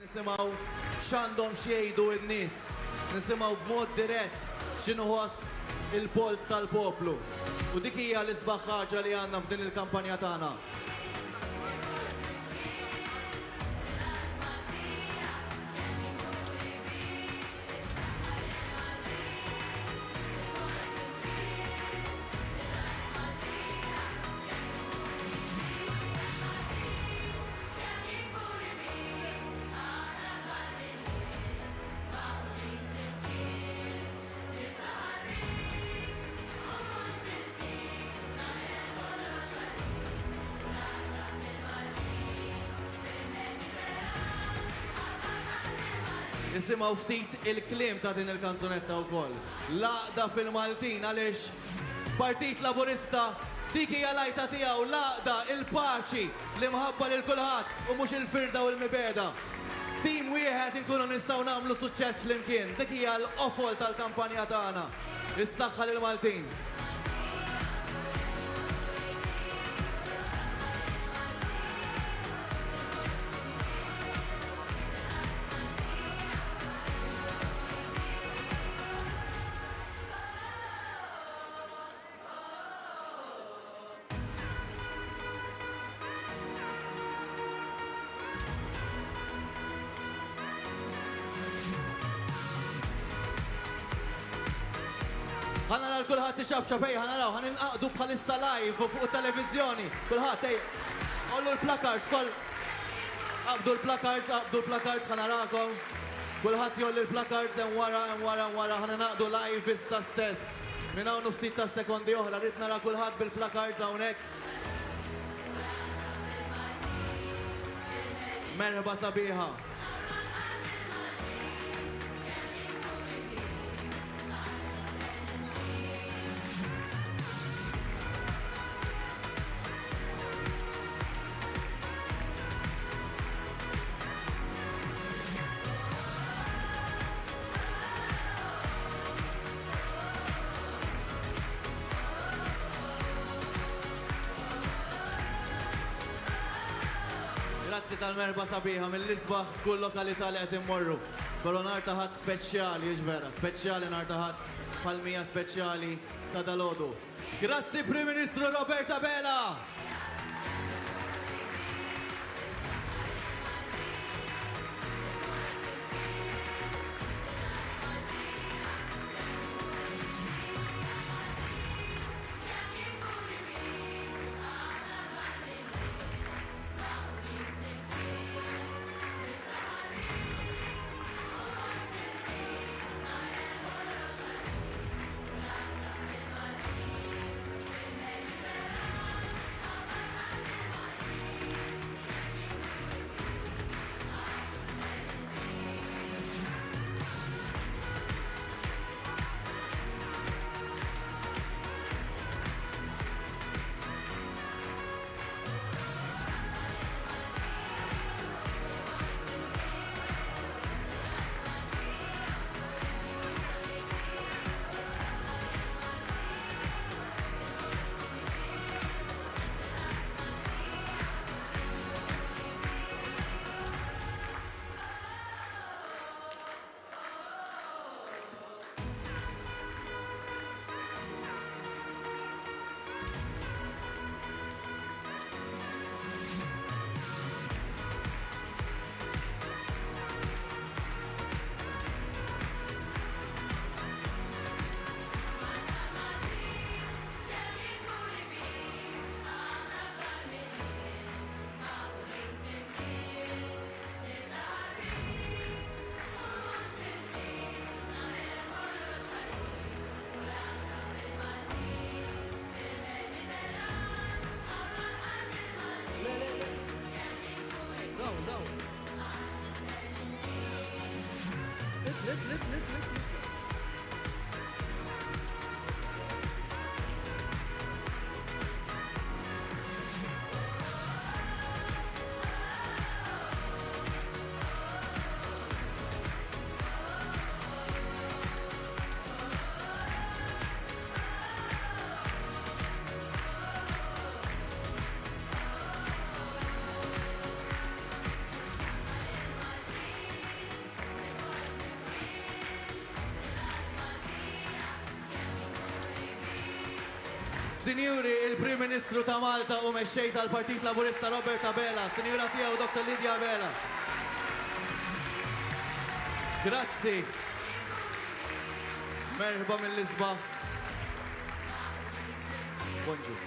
Nisimaw x'għandhom xjejdu n-nies. Nisimaw b'mod dirett x'inħoss il-pols tal-poplu. U dik hija l-isbaħ ħaġa li għandna f'din il-kampanja tagħna. Nisimaw ftit il-klim ta' din il-kanzunetta wkoll. Laqda fil-Maltin għaliex Partit Laburista dik hija lajta tiegħu laqda il-paċi li mħabba lil kulħadd u mhux il-firda u l-mibeda. Tim wieħed inkunu nistgħu nagħmlu suċċess flimkien. Dik hija l-qofol tal-kampanja tagħna. Is-saħħa lil Maltin. Ħanara l-kulħat iċabċab, ħanaraw, ħaninqaqdu bħalissa live u fuq televizjoni. Kulħat, ollu l-plakards, qabdu l-plakards, ħanarakom. Kulħat jollu l-plakards, wara, ħaninqaqdu live issa stess. Min hawn ftit ta' sekondi oħra, rrid nara kulħat bil-plakards hawnhekk. Merħba sabiħa. Grazzi tal-merba sabiħa mill-isbaħ f'kull lokalità li qed immorru. Kollu nhar ta' ħadd speċjali, jiġvera, speċjali nhar ta' ħadd bħall-mija speċjali ta' dalodu. Grazzi Prim Ministru Roberta Bela! Sinjuri, il-Prim Ministru ta' Malta u mexxej tal-Partit Laburista Roberta Bela, Sinjura tiegħu Dr. Lidja Bela. Grazzi. Merħba mill-isbaħ. Bonġu.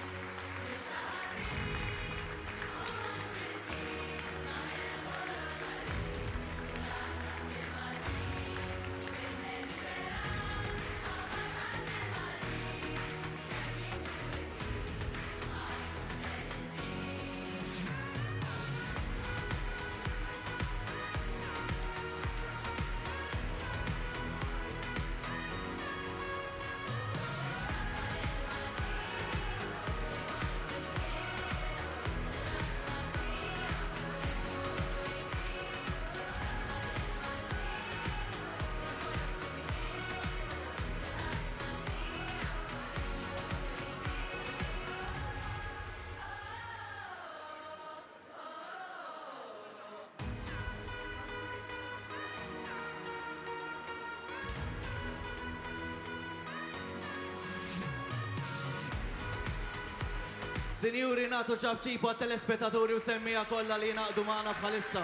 Sinjuri, natu ċabċipu għat-telespettaturi u semmija kolla li naqdu maħna bħalissa.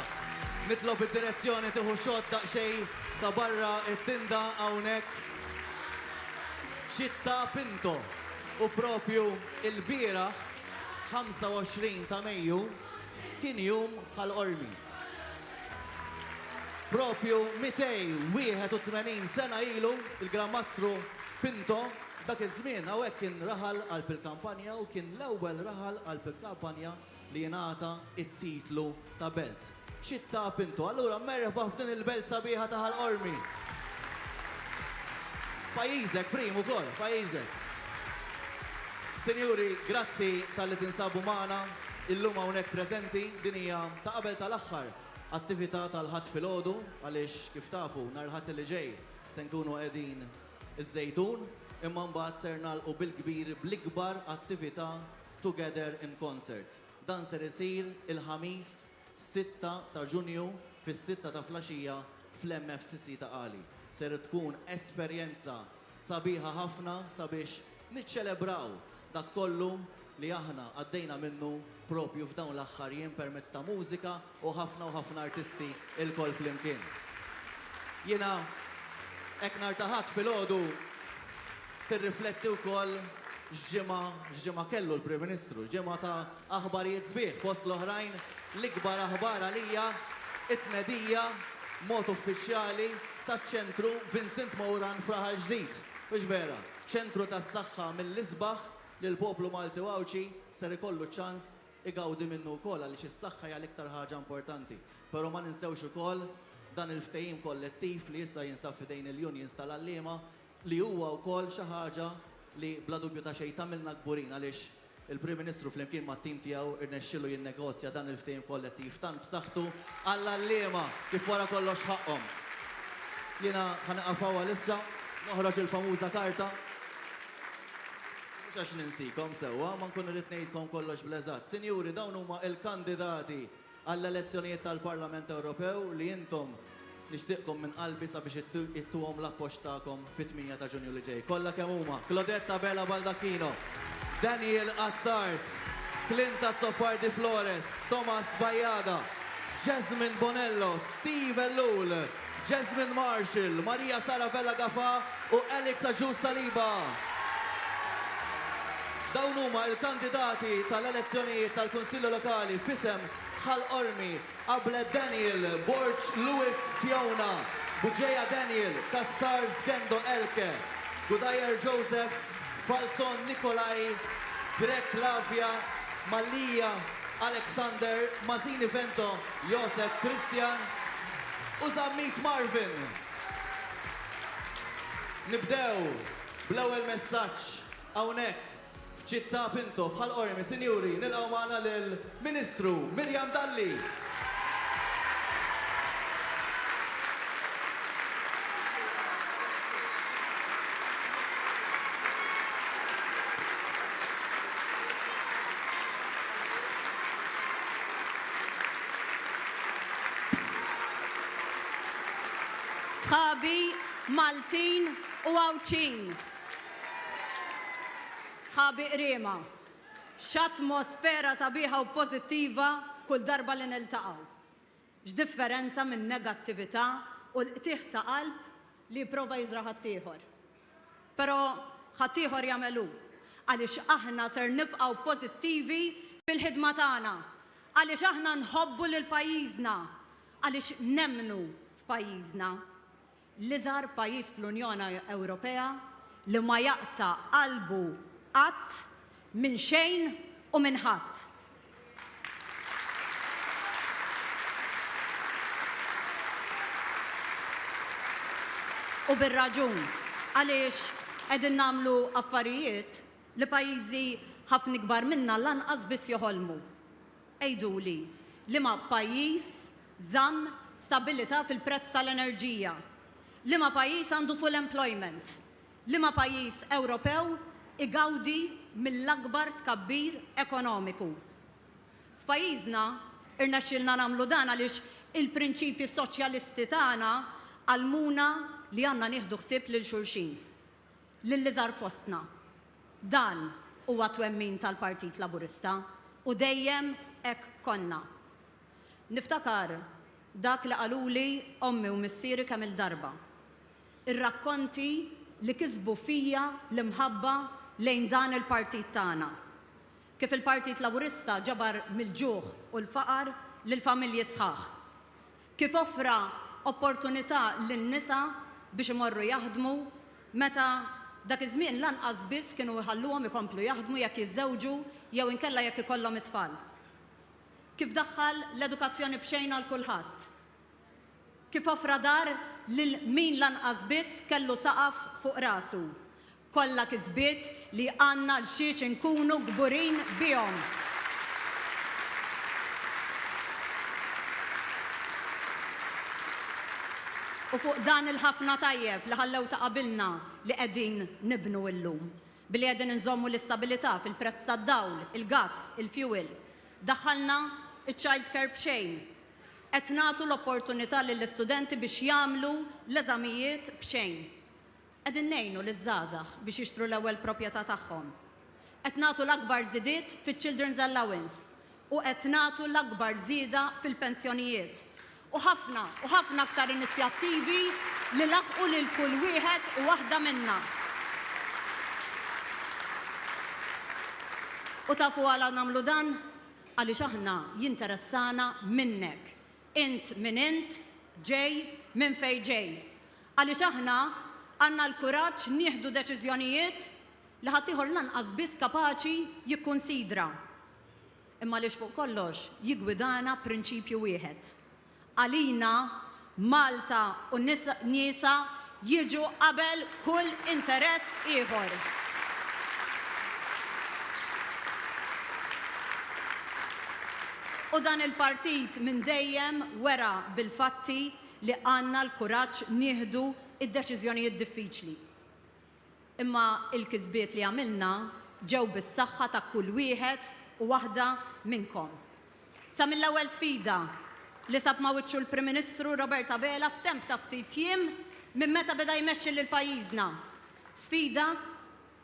Nitlob id-direzzjoni tiħu xot daqxej ta' barra it-tinda għawnek. Xitta Pinto. U propju il-biraħ 25 ta' Mejju kien jum bħal-ormi. Propju 281 sena ilu il-Gran Mastru Pinto dak iż-żmien hawnhekk kien raħal qalb il-kampanja u kien l-ewwel raħal qalb il-kampanja li jingħata t-titlu ta' belt. Xitta Pinto, allura merħba f'din il-belt sabiħa ta' ħal-Ormi. Pajjiżek prim ukoll, pajjiżek. Sinjuri, grazzi tal-li tinsabu magħna illum hawnhekk preżenti din hija ta' qabel tal-aħħar attività tal-ħadd filgħodu għaliex kif tafu nhar il-ħadd li ġej se nkunu qegħdin iż-żejtun. Imma mbagħad ser nagħlqu bil-kbir bl-ikbar attività Together in Concert. Dan ser isir il-ħamis 6 ta' Ġunju fis-6 ta' flaxija fl-MFCC ta' Qali. Ser tkun esperjenza sabiħa ħafna sabiex niċċelebraw dak kollu li aħna għaddejna minnu propju f'dawn l-aħħar jiem permezz ta' mużika u ħafna artisti il-koll flimkien. Jiena hekk nhar ta' ħadd filgħodu tirrifletti wkoll x'ġimgħa kellu l-Prim Ministru, ġimgħa ta' aħbarijiet sbieħ fost l-oħrajn l-ikbar aħbar għalija it-tnedija mod uffiċjali taċ-ċentru Vincent Moran Fraħal ġdid. Mhux vera, ċentru tas-saħħa mill-isbaħ li l-poplu Malti Wawċi ser ikollu ċans igawdi minnu wkoll għaliex is-saħħa hija l-iktar ħaġa importanti. Però ma ninsewx ukoll dan il-ftehim kollettiv li issa jinsab f'idejn il-unions tal-għalliema li huwa wkoll xi ħaġa li bla dubju ta' xejn tagħmilna kburin għaliex il-Prim Ministru flimkien mat-tim tiegħu irnexxielu jinnegozja dan il-ftehim kollettiv tant b'saħħtu għall-għalliema kif wara kollox ħaqhom. Jiena ħaniqafaw għalissa noħroġ il-famuża karta. Mhux għax ninsikom sewwa, ma nkun irid ngħidkom kollox bl-eżatt. Sinjuri, dawn huma l-kandidati għall-elezzjonijiet tal-Parlament Ewropew li intom nixtieqkom minn qalbi sabiex ittuhom l-appoġġ tagħkom fit-8 ta' Ġunju li ġej. Kollha kemm huma Claudetta Bella Baldacchino, Daniel Attard, Clinta Zoppardi Flores, Thomas Bajada, Jasmine Bonello, Steve Ellul, Jasmine Marshall, Maria Sara Bella Gafa u Alex Aġus Saliba. Dawn huma l-kandidati tal-elezzjonijiet tal-Kunsillu Lokali f'isem ħal-Ormi qablet Daniel Borġ Lewis Fiona, Buġeja Daniel, Kassar Zgendo Elke, Gudajer Joseph, Falzon Nikolaj, Grek Lavia, Malija Alexander, Mazini Vento, Josef Christian u Zammit Marvin. Nibdew bl-ewwel messaġġ hawnhekk f'Ċittà Pinto f'ħal-Ormi, sinjuri, nilqgħu magħna lill-Ministru Mirjam Dalli. Sħabi Maltin u Għawċin. sħabi qriema. X'atmosfera sabiħa u pożittiva kull darba li niltaqgħu. X'differenza minn negattività u l-qtieħ ta' qalb li jipprova jiżra ħaddieħor. Però ħaddieħor jagħmelu għaliex aħna ser nibqgħu pożittivi fil-ħidma tagħna, għaliex aħna nħobbu lil pajjiżna, għaliex nemmnu f'pajjiżna. L-iżgħar pajjiż fl-Unjoni Ewropea li ma jaqta' qalbu qatt minn xejn u minn ħadd. U bir-raġun għaliex qegħdin nagħmlu affarijiet li pajjiżi ħafna kbar minna lanqas biss joħolmu. Ejduli li ma pajjiż żamm stabilità fil-prezz tal-enerġija, li ma pajjiż għandu full employment, li ma pajjiż Ewropew igawdi mill-akbar tkabbir ekonomiku. F'pajjiżna irnexxielna nagħmlu dan għaliex il-prinċipji soċjalisti tagħna għallmuna li għandna nieħdu ħsieb lil xulxin, lill-iżgħar fostna. Dan huwa twemmin tal-Partit Laburista u dejjem hekk konna. Niftakar dak li qaluli ommi u missieri kemm il-darba. Ir-rakkonti li kisbu fija l-imħabba lejn dan il-partit tagħna. Kif il-Partit Laburista ġabar mill-ġuħ u l-faqar lill-familji sħaħ. Kif offra opportunità lin-nisa biex imorru jaħdmu meta dak iż-żmien lanqas biss kienu jħalluhom ikomplu jaħdmu jekk jiżżewġu jew inkella jekk ikollhom it-tfal. Kif daħħal l-edukazzjoni b'xejn għal kulħadd. Kif offra dar lil min lanqas biss kellu saqaf fuq rasu. Kollha kisbiet li għandna l xiex inkunu gburin bihom. U fuq dan il-ħafna tajjeb li ħallew ta' qabilna li qegħdin nibnu llum. Billi qegħdin inżommu l-istabilità fil-prezz tad-dawl, il-gass, il-fuel. Daħħalna iċ-child care b'xejn. Qed nagħtu l-opportunità lill-istudenti biex jagħmlu l-eżamijiet b'xejn. Qegħdin ngħinu liż-żgħażagħ biex jixtru l-ewwel proprjetà tagħhom. Qed nagħtu l-akbar żidiet fiċ-children's allowance u qed nagħtu l-akbar żieda fil-pensjonijiet. U ħafna aktar inizjattivi li laħqu lil kull wieħed u waħda minna. U tafu għala nagħmlu dan għaliex aħna jinteressana minnek. Int minn int, ġej minn fejn ġej. Għaliex aħna għandna l-kuraġġ nieħdu deċiżjonijiet li ħadd ieħor lanqas biss kapaċi jikkunsidra. Imma għaliex fuq kollox jigwidana prinċipju wieħed. Għalina, Malta u n-niesa jiġu qabel kull interess ieħor. U dan il-partit minn dejjem wera bil-fatti li għandna l-kuraġġ nieħdu id-deċiżjonijiet diffiċli. Imma il-kisbiet li għamilna ġew bis-saħħa ta' kull wieħed u waħda minnkom. Sa mill-ewwel sfida li sab ma' wiċċu l-Prim Ministru Robert Abela f'temp ta' ftit jiem minn meta beda jmexxi lil pajjiżna. Sfida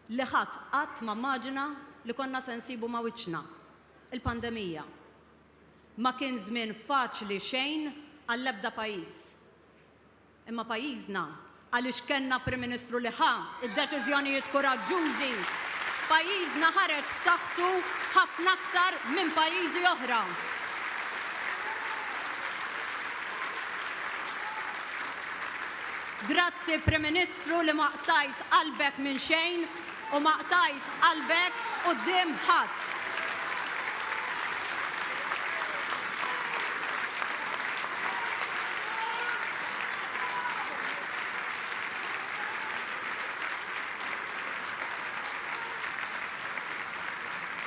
li ħadd qatt ma mmaġina li konna se nsibu ma' wiċċna. Il-pandemija. Ma kien żmien faċli xejn għall-ebda pajjiż. Imma pajjiżna għaliex kellna Prim Ministru li ħa id-deċiżjonijiet kuraġġużi. Pajjiżna ħareġ b'saħħtu ħafna aktar minn pajjiżi oħra. Grazzi Prim Ministru li ma qtajt qalbek minn xejn u ma qtajt qalbek quddiem ħadd.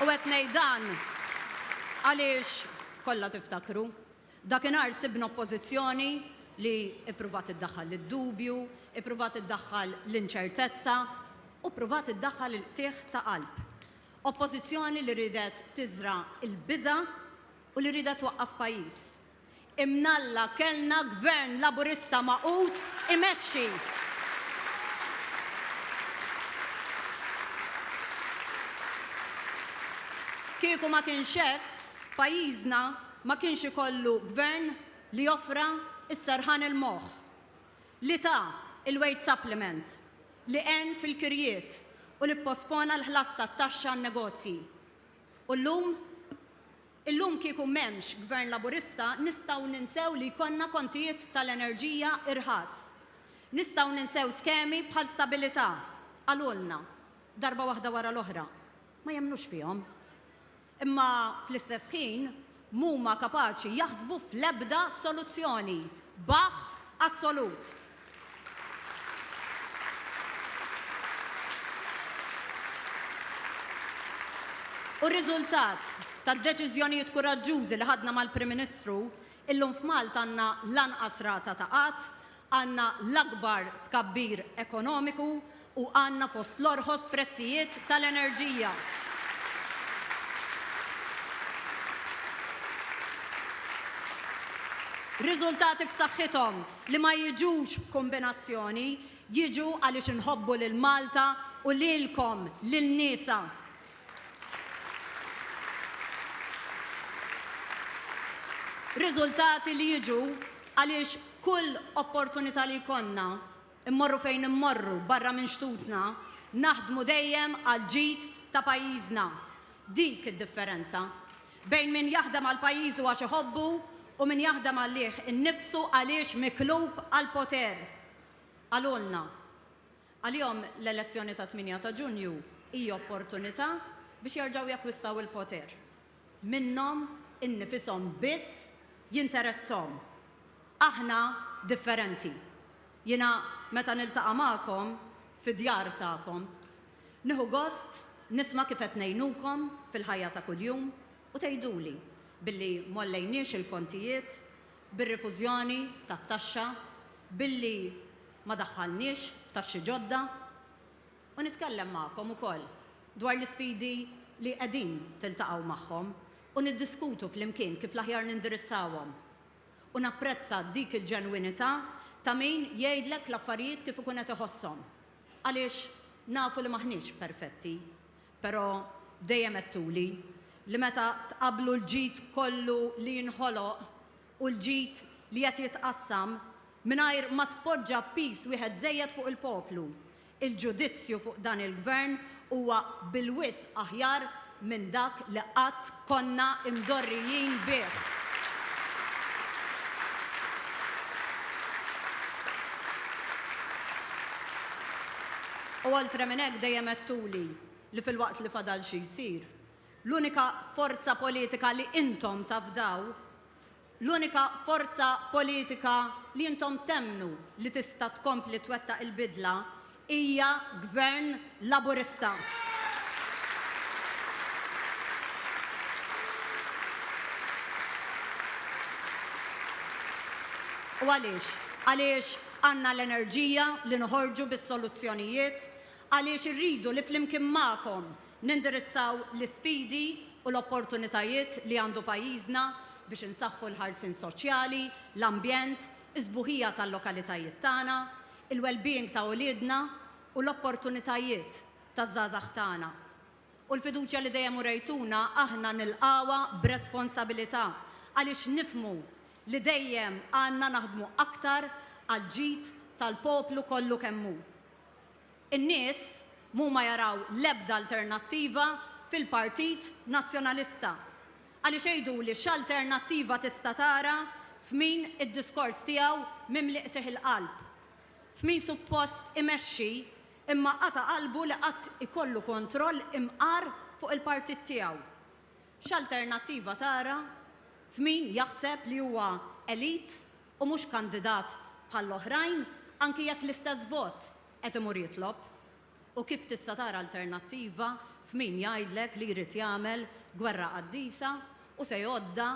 U qed ngħid dan għaliex kollha tiftakru dakinhar sibna oppożizzjoni li ippruvat iddaħħal id-dubju, ippruvat iddaħħal l-inċertezza u pruvat iddaħħal il-qtieħ ta' qalb. Oppożizzjoni li ridet tiżra il-biża' u li ridet twaqqaf pajjiż. Imnalla kellna gvern laburista maqut imexxi. kieku ma kienx hekk, pajjiżna ma kienx ikollu gvern li joffra is-serħan il-moħħ, li ta' il-weight supplement, li għen fil-kirjiet u li pospona l-ħlas tat-taxxa n-negozji. U illum kieku m'hemmx gvern laburista nistgħu ninsew li jkollna kontijiet tal-enerġija irħas. Nistgħu ninsew skemi bħal stabilità għalulna darba waħda wara l-oħra. Ma jemnux fihom. Imma fl-istess ħin huma kapaċi jaħsbu fl-ebda soluzzjoni. Baħ assolut. U r-riżultat tad-deċiżjonijiet kuraġġużi li ħadna mal-Prim Ministru illum f'Malta għandna l-anqas rata ta' qatt, għandna l-akbar tkabbir ekonomiku u għandna fost l-orħos prezzijiet tal-enerġija. Riżultati b'saħħithom li ma jiġux b'kombinazzjoni, jiġu għaliex inħobbu lil Malta u lilkom lil-niesa. Riżultati li jiġu għaliex kull opportunità li jkollna immorru fejn immorru barra minn xtutna, naħdmu dejjem għal ġid ta' pajjiżna. Dik id-differenza bejn min jaħdem għal pajjiżu għax iħobbu u min jaħdem għalih innifsu għaliex miklub għal poter. Għalulna, għalihom l-elezzjoni ta' 8 ta' Ġunju hija opportunità biex jerġgħu jakkwistaw il-poter. Minnhom innifisom biss jinteressom. Aħna differenti. Jiena meta niltaqa' magħkom fid-djar tagħkom, nieħu gost nisma' kif qed ngħinukom fil-ħajja ta' kuljum u tgħiduli billi mollejniex il-kontijiet, bir-rifużjoni tat-taxxa, billi ma daħħalniex taxxi ġodda u nitkellem magħkom ukoll dwar l-isfidi li qegħdin tiltaqgħu magħhom u niddiskutu fl-imkien kif l-aħjar nindirizzawhom. U napprezza dik il-ġenwinità ta' min jgħidlek l-affarijiet kif ikun qed iħosshom. Għaliex nafu li maħniex perfetti, però dejjem għettuli li meta tqablu l-ġid kollu li jinħoloq u l-ġid li qed jitqassam mingħajr ma tpoġġa pis wieħed żejjed fuq il-poplu. Il-ġudizzju fuq dan il-gvern huwa bil-wisq aħjar minn dak li qatt konna imdorrijin bih. U oltre minn hekk dejjem għettuli li fil-waqt li fadal xi jsir, l-unika forza politika li intom tafdaw, l-unika forza politika li intom temnu li tista' tkompli twettaq il-bidla hija gvern laburista. U għaliex? Għaliex għandna l-enerġija li noħorġu bis-soluzzjonijiet, għaliex irridu li flimkien magħkom nindirizzaw l-isfidi u l-opportunitajiet li għandu pajjiżna biex insaħħu l-ħarsien soċjali, l-ambjent, iż-żbuħija tal-lokalitajiet tagħna, il-well-being ta' uliedna u l-opportunitajiet taż-żgħażagħ tagħna. U l-fiduċja li dejjem urejtuna aħna nilqawha b'responsabilità għaliex nifhmu li dejjem għandna naħdmu aktar għal ġid tal-poplu kollu kemm hu. In-nies huma jaraw l-ebda alternattiva fil-Partit Nazzjonalista. Għaliex jgħiduli x'alternattiva tista' tara f'min id-diskors tiegħu mimliqtih il-qalb. F'min suppost imexxi imma qata' qalbu li qatt ikollu kontroll imqar fuq il-partit tiegħu. X'alternattiva tara f'min jaħseb li huwa elit u mhux kandidat bħall-oħrajn anki jekk l-istess vot qed imur jitlob. U kif tista' tara alternattiva f'min jgħidlek li jrid jagħmel gwerra qaddisa u se juża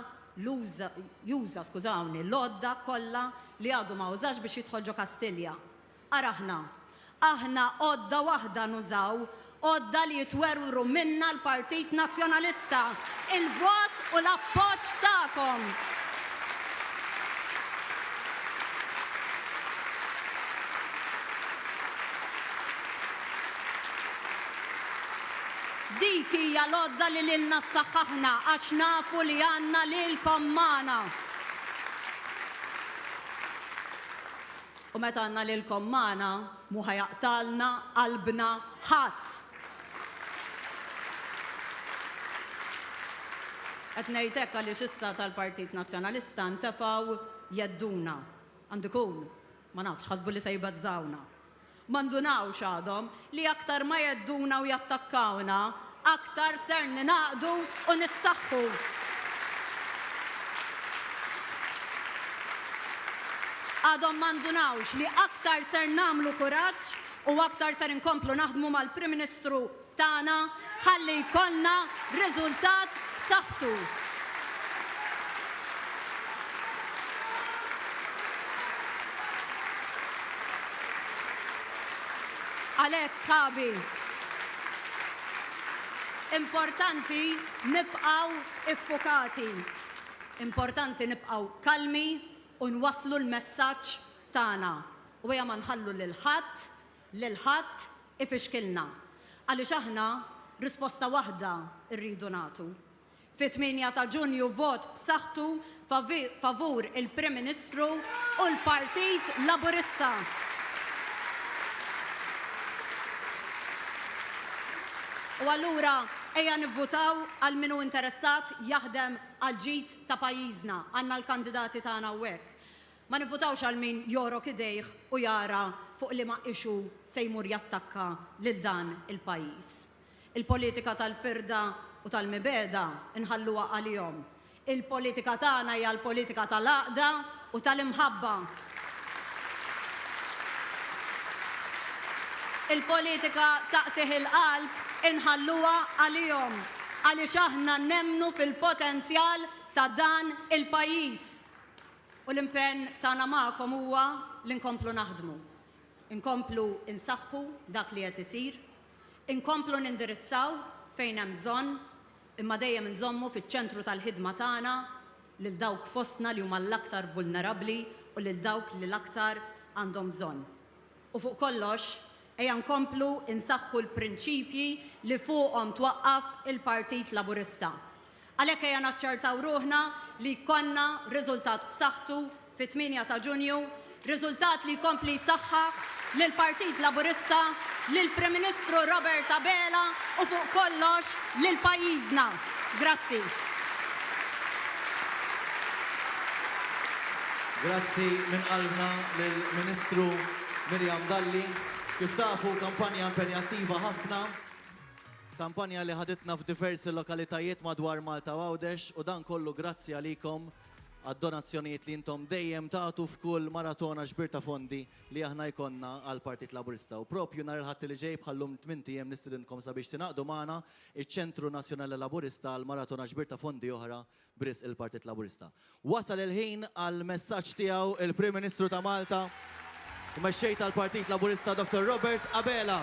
l-għodda kollha li għadu ma użax biex jidħol ġo Kastilja. Ara aħna għodda waħda nużaw, għodda li jitwerru minna l-Partit Nazzjonalista, il-vot u l-appoġġ tagħkom. dik hija l-odda li lilna s-saħħaħna għax nafu li għandna lilkom magħna. U meta għandna lilkom magħna mhu ħajaqtalna qalbna ħadd. Qed ngħid hekk għaliex issa tal-Partit Nazzjonalista ntefgħu jedduna. Għandu jkun, ma nafx ħasbu li se jbażżawna. Ma ndunawx għadhom li aktar ma jedduna u jattakkawna, aktar ser ninaqdu u nissaħħu. Għadhom ma ndunawx li aktar ser nagħmlu kuraġġ u aktar ser inkomplu naħdmu mal-Prim Ministru tagħna ħalli jkollna riżultat b'saħħtu. Għalhekk sħabi, importanti nibqgħu iffukati, importanti nibqgħu kalmi u nwasslu l-messaġġ tagħna. U hija ma nħallu lil ħadd ifixkilna. Għaliex aħna risposta waħda rridu nagħtu. Fit-8 ta' Ġunju vot b'saħħtu favur il-Prim Ministru u l-Partit Laburista. U allura ejja nivvutaw għal minu interessat jaħdem għal ġid ta' pajjiżna. Għandna l-kandidati tagħna hawnhekk. Ma nivvutawx għal min jorok idejh u jara fuq li ma' ixu se jmur jattakka lil dan il-pajjiż. Il-politika tal-firda u tal-mibeda inħalluha għalihom. Il-politika tagħna hija l-politika tal-għaqda u tal-imħabba. Il-politika taqtih il-qalb inħalluha għalihom għaliex aħna nemmnu fil-potenzjal ta' dan il-pajjiż. U l-impenn tagħna magħkom huwa li nkomplu naħdmu. Inkomplu insaħħu dak li qed isir, inkomplu nindirizzaw fejn hemm bżonn, imma dejjem inżommu fiċ-ċentru tal-ħidma tagħna lil dawk fostna li huma l-aktar vulnerabbli u lil dawk li l-aktar għandhom bżonn. U fuq kollox, ejja nkomplu insaħħu l-prinċipji li fuqhom twaqqaf il-Partit Laburista. Għalhekk ejja naċċertaw ruħna li jkollna riżultat b'saħħtu fit-8 ta' Ġunju, riżultat li jkompli jsaħħaħ lill-Partit Laburista, lill-Prim Ministru Robert Abela u fuq kollox lil pajjiżna. Grazzi. Grazzi minn qalbna lill-Ministru Mirjam Dalli. Kif tafu kampanja impenjattiva ħafna, kampanja li ħaditna f'diversi lokalitajiet madwar Malta u Għawdex u dan kollu grazzi għalikom għad-donazzjonijiet li intom dejjem tagħtu f'kull maratona ġbir ta' fondi li aħna jkollna għal Partit Laburista. U propju nhar il-ħadd li ġej bħallum 8 ijiem nistidinkom sabiex tinaqdu magħna iċ-Ċentru Nazzjonali Laburista għal maratona ġbir ta' fondi oħra bris il-Partit Laburista. Wasal il-ħin għal messaġġ tiegħu il-Prim Ministru ta' Malta u mexxej tal-Partit Laburista Dr. Robert Abela.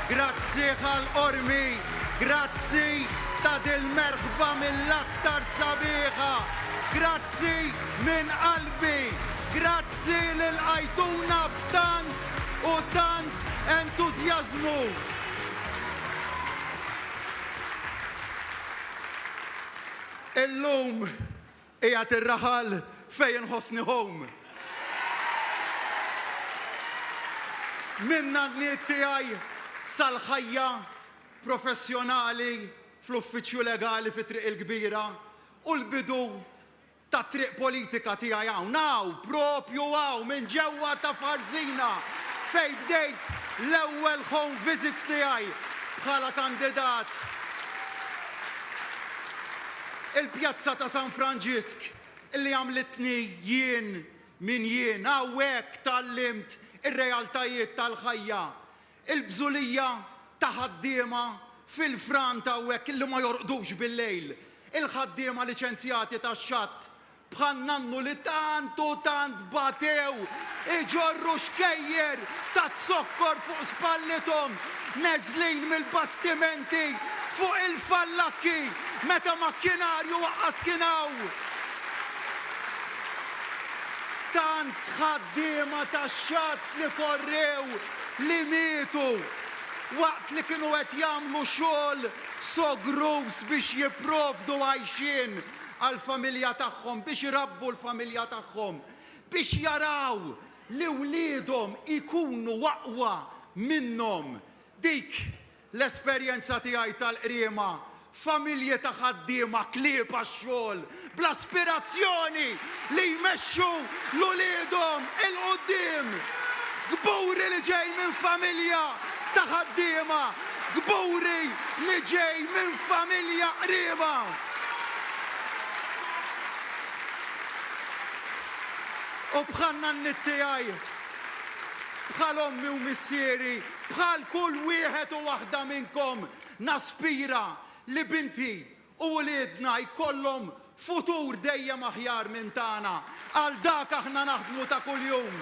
Grazzi għal-qormi, grazzi ta' dil-merħba mill-aktar sabiħa, grazzi minn qalbi, grazzi l-għajtuna b'tant u tant entuzjazmu. Illum qiegħed ir-raħal fejn ħossni home. Minna n-niet tiegħi sal-ħajja professjonali fl-uffiċċju legali fit-triq il-kbira u l-bidu ta' triq politika tiegħi hawn, propju hawn minn ġewwa ta' Farzina fejn bdejt l-ewwel home visits tiegħi bħala kandidat. Il-pjazza ta' San Franġisk illi għamlitni jien hawnhekk tallimt ir-realtajiet tal-ħajja. Il-bżulija ta' ħaddiema fil-Franta hawnhekk illi ma jorqdux bil-lejl. Il-ħaddiema liċenzjati tax-xatt bħal nannu li tantu tant batew iġorru xkejjer ta' zokkor fuq spallithom neżlin mill-bastimenti fuq il-fallakki meta makkinarju waqqas kienaw. Tant ħaddiema tax-xatt li korrew li mietu waqt li kienu qed jagħmlu xogħol sogrus biex jipprovdu għajxin għall-familja tagħhom, biex irabbu l-familja tagħhom, biex jaraw li wliedhom ikunu waqwa minnhom. Dik l-esperjenza tiegħi tal-qriema, familji ta' ħaddiema klieb għax-xogħol, bl-aspirazzjoni li jmexxu l-wliedhom il-qudiem. Gburi li ġej minn familja ta' ħaddiema, gburi li ġej minn familja qrieba. U bħalna n-nittijaj, bħal ommi u missieri, bħal kull wieħed u waħda minnkom naspira li binti u wliedna jkollhom futur dejjem aħjar minn tagħna. Għal dak aħna naħdmu ta' kuljum.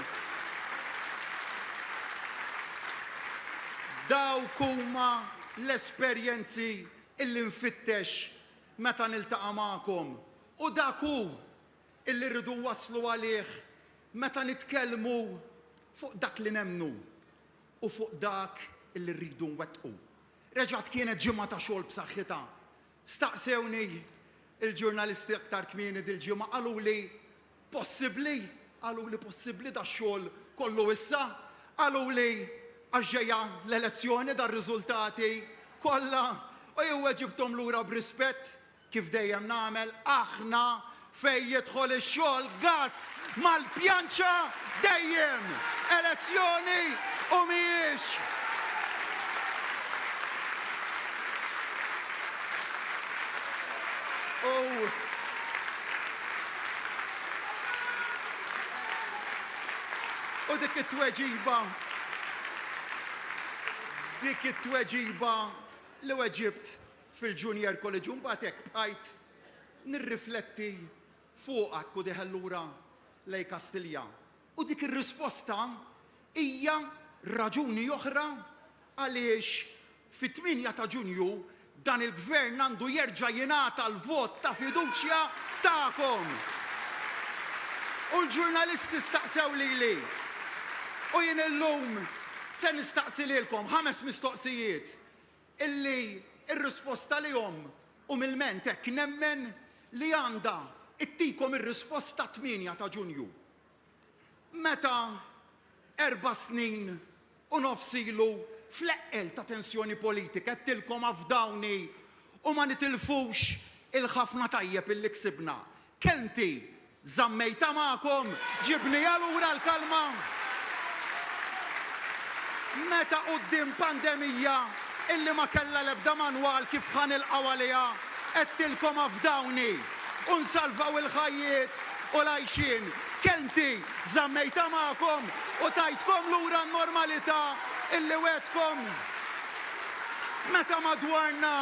Dawk huma l-esperjenzi illi nfittex meta niltaqa' magħkom. U dak hu illi rridu waslu għalih meta nitkellmu fuq dak li nemmnu u fuq dak illi rridu nwettqu. Reġgħet kienet ġimgħa ta' xogħol b'saħħitha. Staqsewni il-ġurnalisti aktar kmieni dil-ġimgħa qaluli possibbli da xogħol kollu issa, qaluli għaxġejja l-elezzjoni dar-riżultati kollha u jew ġibthom lura b'rispett kif dejjem nagħmel aħna fejn jidħol ix-xogħol gass mal-pjanċa dejjem. Elezzjoni u mhijiex. U dik it-tweġiba li weġibt fil-Junior College mbagħad hekk bqajt nirrifletti fuqak u diħallura lej Kastilja. U dik ir-risposta hija raġuni oħra għaliex fit-8 ta' Ġunju dan il-gvern għandu jerġa' jingħata l-vot ta' fiduċja tagħkom. U l-ġurnalisti staqsew lili. U jien illum se nistaqsi lilkom 5 mistoqsijiet illi ir-risposta lihom u mill-ment hekk nemmen li għandha ittikom ir-risposta 8 ta' Ġunju. Meta 4 snin u nofs ilu fl-eqqel ta' tensjoni politika qedtilkom afdawni u ma nitilfux il-ħafna tajjeb illi ksibna. Kelmti żammejta magħkom ġibnija lura l-kalma. Meta quddiem pandemija illi ma kellha l-ebda manwal kif ħanilqgħu għaliha qedtilkom afdawni u nsalvaw il-ħajjiet u l-għajxin. Kelmti żammejta magħkom u tajtkom lura n-normalità illi wetkom. Meta madwarna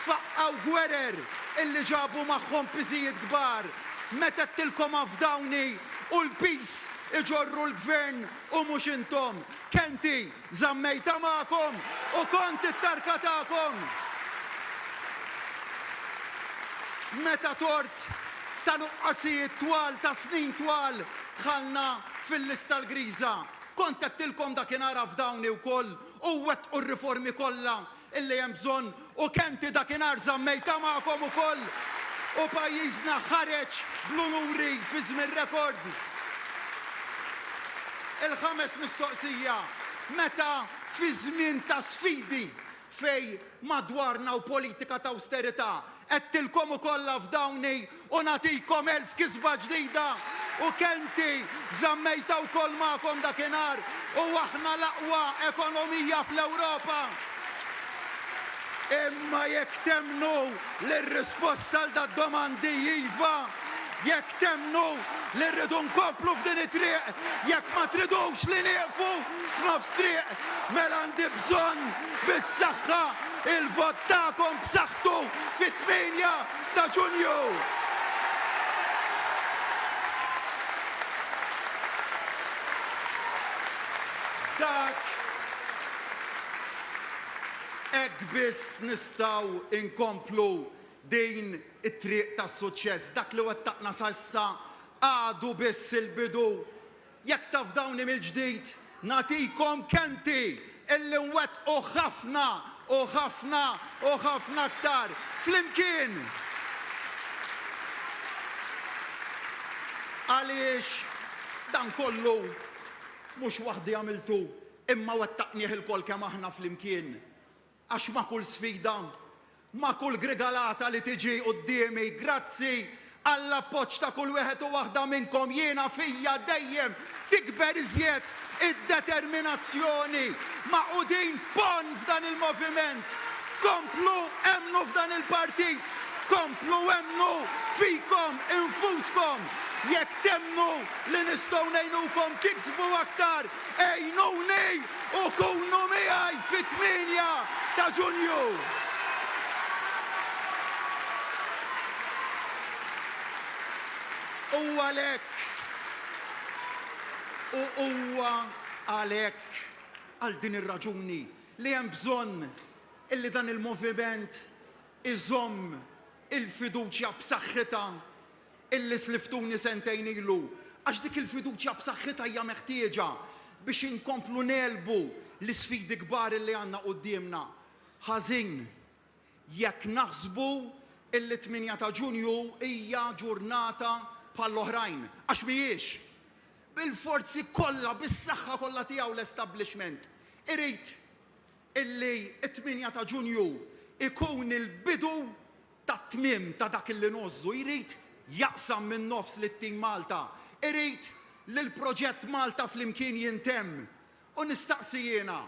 faqqaw gwerer illi ġabu magħhom piżijiet kbar, meta qedtilkom afdawni u l-peace iġorru l-gvern u mhux intom. Kelmti żammejta magħkom u kont it-tarka tagħkom. Meta tort ta' nuqqasijiet twal ta' snin twal dħalna fil-lista l-griża. Kont qedtilkom dakinhar f'dawni wkoll u wettqu r-riformi kollha illi hemm bżonn u kelmti dakinhar żammejta magħkom ukoll u pajjiżna ħareġ bl-unuri fi żmien rekord. Il-5 mistoqsija, meta fi żmien ta' sfidi fej madwarna u politika ta' austerità qedtilkom ukoll f'dawni u nagħtikom 1000 kisba ġdida u kelmti żammejta wkoll magħkom dakinhar u aħna l-aqwa ekonomija fl-Ewropa. Imma jekk temnu l-risposta għal da' domandi iva, jekk temnu li rridu nkomplu f'din it-triq, jekk ma tridux li nieqfu f'nofs triq, mela għandi bżonn bis-saħħa il-vot tagħkom b'saħħtu fit-8 ta' Ġunju. Dak hekk biss nistgħu inkomplu din it-triq tas-suċċess. Dak li wettaqna sa issa għadu biss il-bidu. Jekk taf dawni mill-ġdid, nagħtikom kenti illi nwettqu ħafna u ħafna u ħafna aktar flimkien. Għaliex dan kollu mhux waħdi għamiltu imma wettaqnieh il-kol kemm aħna flimkien. Għax ma' kull sfida, ma' kull grigalata li tiġi quddiemi, grazzi għall-appoġġ ta' kull wieħed u waħda minnkom jiena fija dejjem tikber iżjed id-determinazzjoni maqudin pon f'dan il-moviment. Komplu emnu f'dan il-partit, komplu emnu fikom infuskom. Jekk temnu li nistgħu ngħinukom tiksbu aktar, ejnuni u kunu miegħi fit-8 ta' Ġunju. U huwa għalhekk għal din ir-raġuni li hemm bżonn illi dan il-moviment iżomm il-fiduċja b'saħħitha illi sliftuni sentejn ilu. Għax dik il-fiduċja b'saħħitha hija meħtieġa biex inkomplu nelbu l-isfidi kbar illi għandna qudiemna. Ħażin jekk naħsbu illi 8 ta' Ġunju hija ġurnata bħall-oħrajn, għax mhijiex. Bil-forzi kollha, bis-saħħa kollha tiegħu l-establishment. Irid illi 8 ta' Ġunju ikun il-bidu tat-tmiem ta' dak illi nozzu. Irid jaqsam minn nofs lit-tim Malta. Irid li l-proġett Malta flimkien jintemm. U nistaqsi jiena,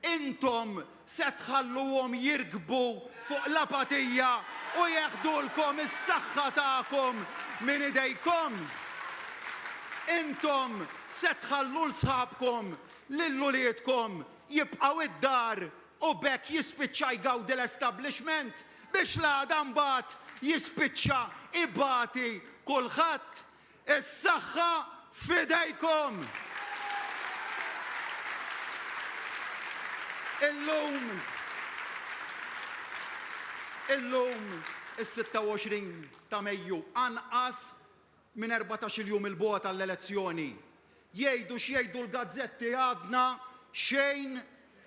intom se tħalluhom jirkbu fuq l-apatija u jeħdulkom is-saħħa tagħkom minn idejkom? Intom se tħallu l-sħabkom lill-uliedkom jibqgħu id-dar u bekk jispiċċa jgawdi l-establishment biex l-għada mbagħad jispiċċa ibati kulħadd. Is-saħħa f'idejkom. Illum is-26 ta' Mejju anqas minn 14 jum il-bogħod tal-elezzjoni. Jgħidu x'jgħidu l-gazzetti għadna xejn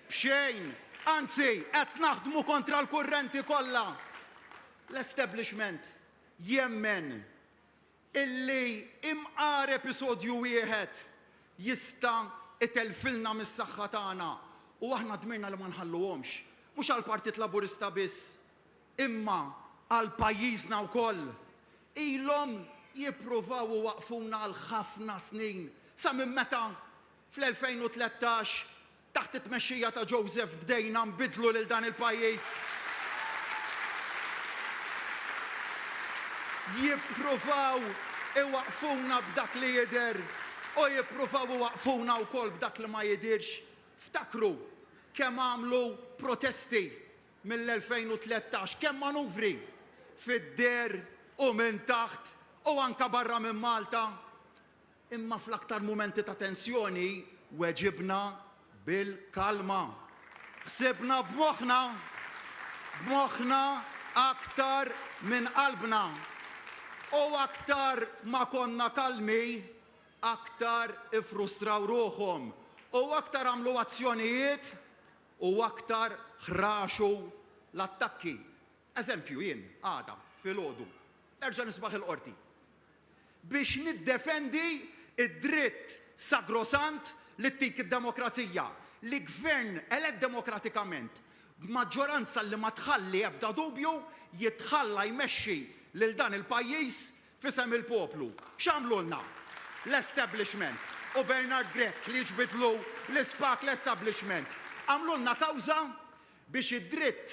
b'xejn. Anzi, qed naħdmu kontra l-kurrenti kollha. L-establishment jemmen illi imqar episodju wieħed jista' itelfilna mis-saħħa tagħna. U aħna dmirna li ma nħalluhomx, mhux għall-Partit Laburista biss, imma għal pajjiżna wkoll. Ilhom jippruvaw waqfuna għal ħafna snin. Sa minn meta fl-2013 taħt it-tmexxija ta' Joseph bdejna nbidlu lil dan il-pajjiż. Jippruvaw iwaqfuna b'dak li jidher u jippruvaw iwaqfuna wkoll b'dak li ma jidirx. Ftakru kemm għamlu protesti mill-2013, kemm manuvri fid-der u minn taħt u anka barra minn Malta. Imma fl-aktar mumenti ta' tensjoni weġibna bil-kalma. Ħsibna b'moħħna aktar minn qalbna. U aktar ma konna kalmi, aktar ifrustraw ruħhom. U aktar għamlu azzjonijiet u aktar ħraxu l-attakki. Eżempju jien, għada, fil-ħodu, nerġa' nisbaħ il-qorti. Biex niddefendi id-dritt sagrosant li tik id-demokrazija, li gvern elett demokratikament, b'maġġoranza li ma tħalli ebda dubju jitħalla jmexxi lil dan il-pajjiż fisem il-poplu. X'għamlulna? L-establishment. U Bernard Grech li ġbidlu l-ispak l-establishment. Għamlulna kawża biex id-dritt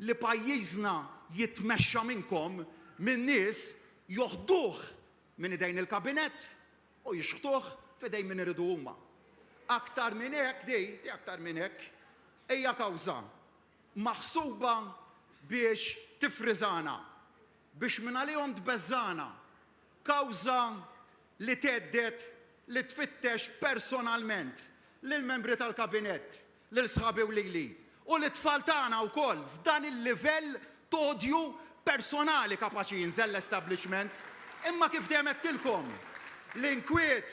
li pajjiżna jitmexxa minnkom minn nies joħduh minn idejn il-kabinet u jixħtuh f'idejn min iridu huma. Aktar minn hekk aktar minn hekk hija kawża maħsuba biex tifriżana, biex minn għalihom tbeżżana. Kawża li tgħeddet li tfittex personalment lill-membri tal-kabinett, lil sħabi u lili. U l-tfal tagħna wkoll f'dan il-livell todju personali kapaċi jinżel l-establishment. Imma kif dejjem qedtilkom, l-inkwiet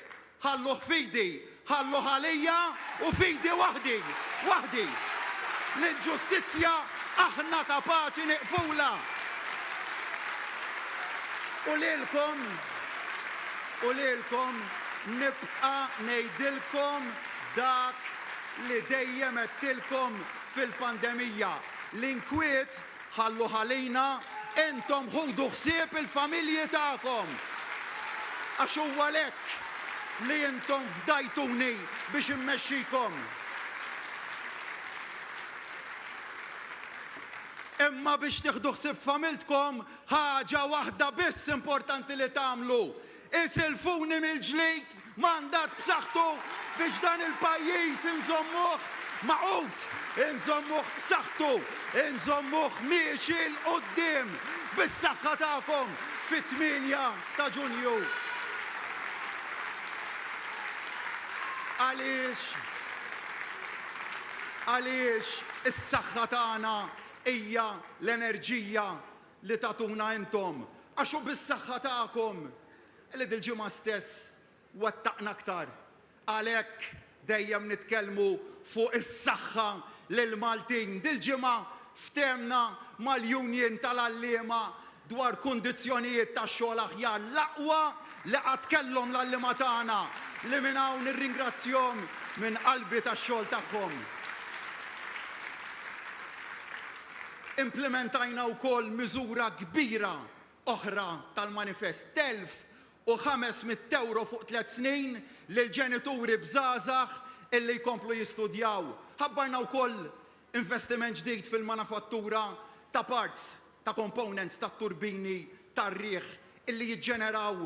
ħalluh fidi, ħalluh għalija u fidi waħdi. L-ġustizzja aħna kapaċi niqfula. U lilkom nibqa' ngħidilkom dak li dejjem qedtilkom fil-pandemija. L-inkwiet ħallu ħalina, intom ħudu ħsieb il-familji tagħkom. Għax huwa hekk li intom fdajtuni biex immexxikom. Imma biex tieħdu ħsieb familtkom ħaġa waħda biss importanti li tagħmlu. Isilfuni mill-ġlid mandat b'saħħtu biex dan il-pajjiż inżommuh maqut, inżommuh b'saħħtu, inżommuh miexi l-qoddim bis-saħħa tagħkom fit-8 ta' Ġunju. Għaliex is-saħħa tagħna hija l-enerġija li tatuna intom. Għax hu bis-saħħa tagħkom li dil-ġimgħa stess wettaqna aktar. Għalhekk dejjem nitkellmu fuq is-saħħa lil Maltin. Dil-ġimgħa ftemna mal-Union tal-Allima dwar kundizzjonijiet tax-xogħol aħjar. L-aqwa li qatt kellhom l-allima tagħna li minn hawn nirringrazzjahom minn qalbi tax-xogħol tagħhom. Implementajna wkoll miżura kbira oħra tal-manifest. 1,500 euro fuq 3 snin lil ġenituri bżgħażagħ illi jkomplu jistudjaw. Ħabbarna wkoll investiment ġdid fil-manifattura ta' parts, ta' components, ta' turbini, tar-riħ illi jiġġeneraw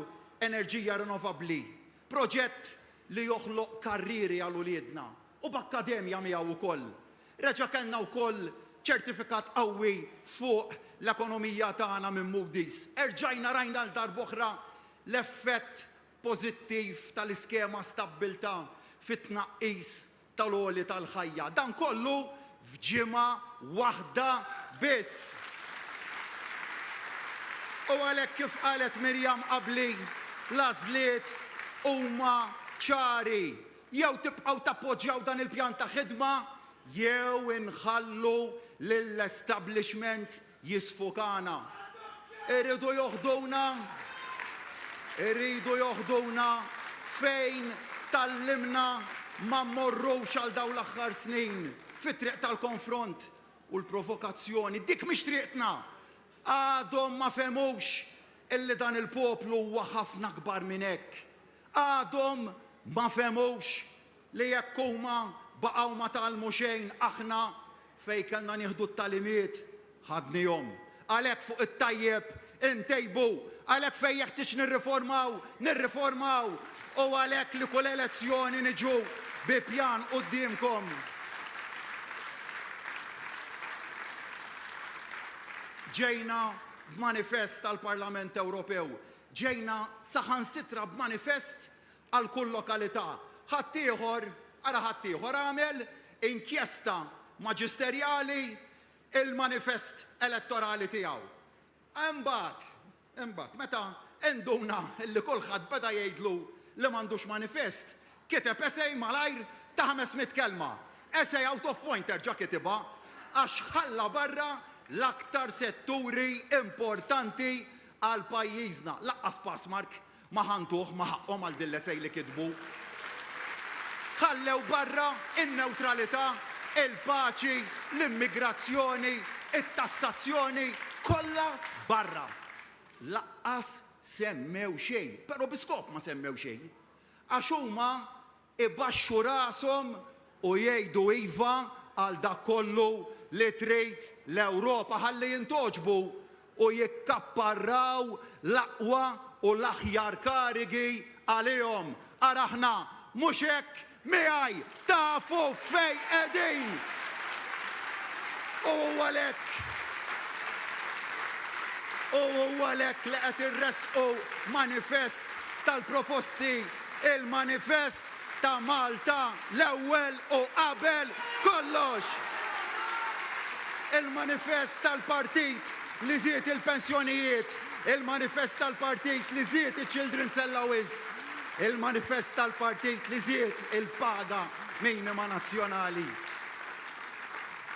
enerġija rinnovabbli. Proġett li joħloq karrieri għal uliedna u b'akkademja miegħu wkoll. Reġa' kellna wkoll ċertifikat qawwi fuq l-ekonomija tagħna minn Moody's. Erġajna rajna l-darb'oħra l-effett pożittiv tal-iskema stabbiltà fit-tnaqqis tal-għoli tal-ħajja. Dan kollu f'ġimgħa waħda biss. U għalhekk kif qalet Mirjam qabli, l-għażliet huma ċari. Jew tibqgħu tappoġġjaw dan il-pjan ta' ħidma jew inħallu lill-establishment jisfukana. Irridu joħduna fejn tallimna ma mmorrux għal dawn l-aħħar snin fit-triq tal-konfront u l-provokazzjoni. Dik mhix triqtna. Għadhom ma femux illi dan il-poplu huwa ħafna kbar minn hekk. Għadhom ma femux li jekk huma baqgħu ma tgħallmu xejn aħna fejn kellna nieħdu t-talimiet ħadnihom. Għalhekk fuq it-tajjeb intejbu, għalhekk fejn jeħtieġ nirriformaw u għalhekk li kull elezzjoni niġu bi pjan qudiemkom. Ġejna b'manifest tal-Parlament Ewropew, ġejna saħansitra b'manifest għal kull lokalità. Ħaddieħor għamel inkjesta maġisterjali il-manifest elettorali tiegħu. Imbagħad meta induna li kulħadd beda jgħidlu li m'għandux manifest, kiteb essej malajr ta' 500 kelma. Essej out of point terġa' kitibha għax ħalla barra l-aktar setturi importanti għal pajjiżna. Laqqas passmark ma ħantuh ma ħaqhom għal din l-essej li kitbu. Ħallew barra in-newtralità, il-paċi, l-immigrazzjoni, it-tassazzjoni, kollha barra. Laqqas semmew xejn, però biskop ma semmew xejn. Għax huma ibaxxu rashom u jgħidu iva għal dak kollu li trid l-Ewropa ħalli jintoġbu u jikkapparraw l-aqwa u l-aħjar karigi għalihom. Araħna mhux hekk miegħi tafu fejn qegħdin. U għalhekk li qed irresqu manifest tal-proposti, il-manifest ta' Malta l-ewwel u qabel kollox. Il-manifest tal-partit li żied il-pensjonijiet, il-manifest tal-partit li żied il-Children's Allowance, il-manifest tal-partit li żied il-paga minima nazzjonali.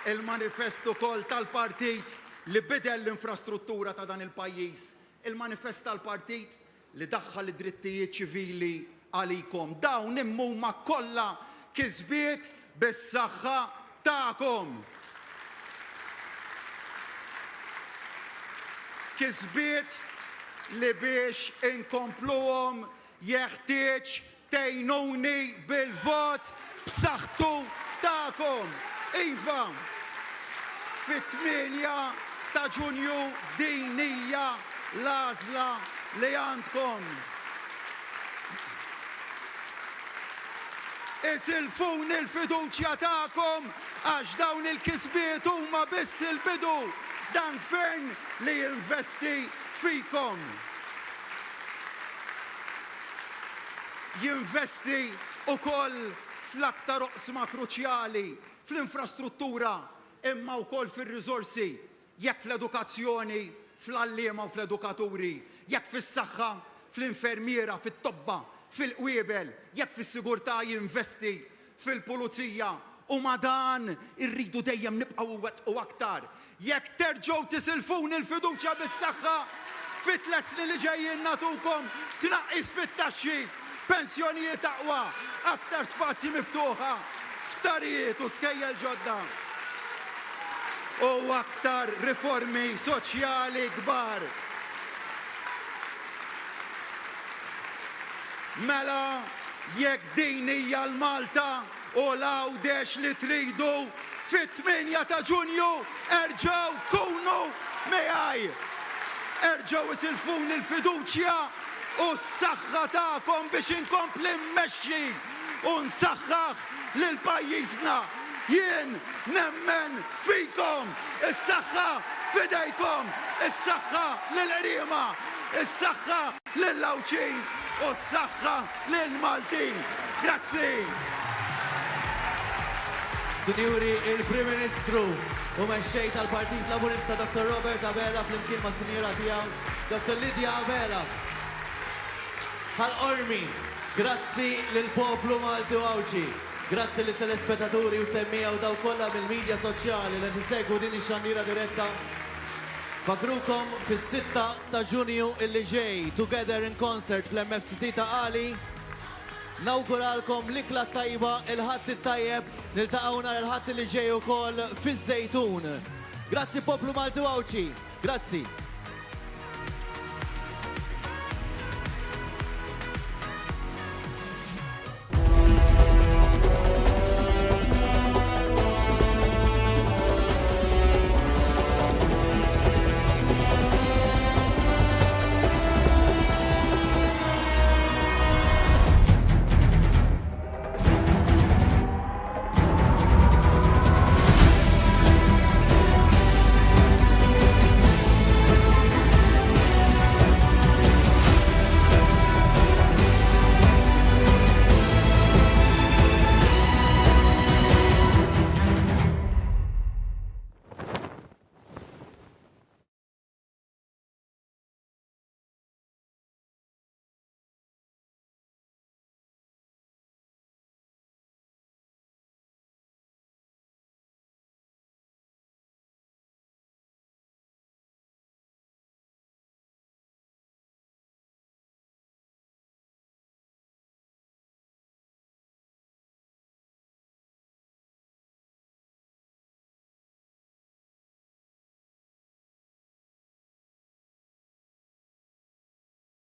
Il-manifest ukoll tal-partit li bidel l-infrastruttura ta' dan il-pajjiż. Il-manifest tal-partit li daħħal id-drittijiet ċivili għalikom. Dawn huma kollha kisbiet bis-saħħa tagħkom. Kisbiet li biex inkompluhom jeħtieġ tgħinuni bil-vot b'saħħtu tagħkom. Iva, fit-8 ta' Ġunju din hija l-għażla li għandkom. Isilfun il-fiduċja tagħkom għax dawn il-kisbiet huma biss il-bidu dan gvern li jinvesti fikom. Jinvesti ukoll fl-aktar oqsma kruċjali, fl-infrastruttura, imma wkoll fir-riżorsi, jekk fl-edukazzjoni, fl-għalliema u fl-edukaturi, jekk fis-saħħa, fl-infermiera, fit-tobba, fil-qwiebel, jekk fis-sigurtà jinvesti fil-pulizija u ma dan irridu dejjem nibqgħu wettqu aktar. Jekk terġgħu tisilfun il-fiduċja bis-saħħa fit-3 snin li ġejjin nagħtukom tnaqqis fit-taxxi, pensjonijiet aqwa, aktar spazji miftuħa, sptarijiet u skejjel ġodda. U aktar riformi soċjali kbar. Mela, jekk din hija l-Malta u l-għawdex li tridu fit-8 ta' Ġunju, erġgħu kunu miegħi. Erġgħu isilfun il-fiduċja u s-saħħa tagħkom biex inkompli mmexxi u nsaħħaħ lil pajjiżna. Jien nemmen fikom, is-saħħa fidejkom, is-saħħa lil-qriema, is-saħħa lil-Lawċin u s-saħħa lil-Maltin. Grazzi. Sinjuri, il-Prim Ministru u mexxej tal-Partit Laburista Dr. Robert Abela flimkien ma' sinjura tiegħu Dr. Lidja Abela. Ħal-qormi, grazzi lill-poplu Malti u Awċi, grazzi lill-telespettaturi u semmija u daw kollha mill-medja soċjali li tisegwu din ix-xandira diretta. Fakrukom fis-6 ta' Ġunju illi ġej, Together in Concert fl-MFCC ta' Ali. Nawguralkom l-ikla tajba, il-ħadd it-tajjeb, niltaqgħu nhar il-ħadd li ġej ukoll fiż-Żejtun. Grazzi poplu Malti u Awċi, grazzi.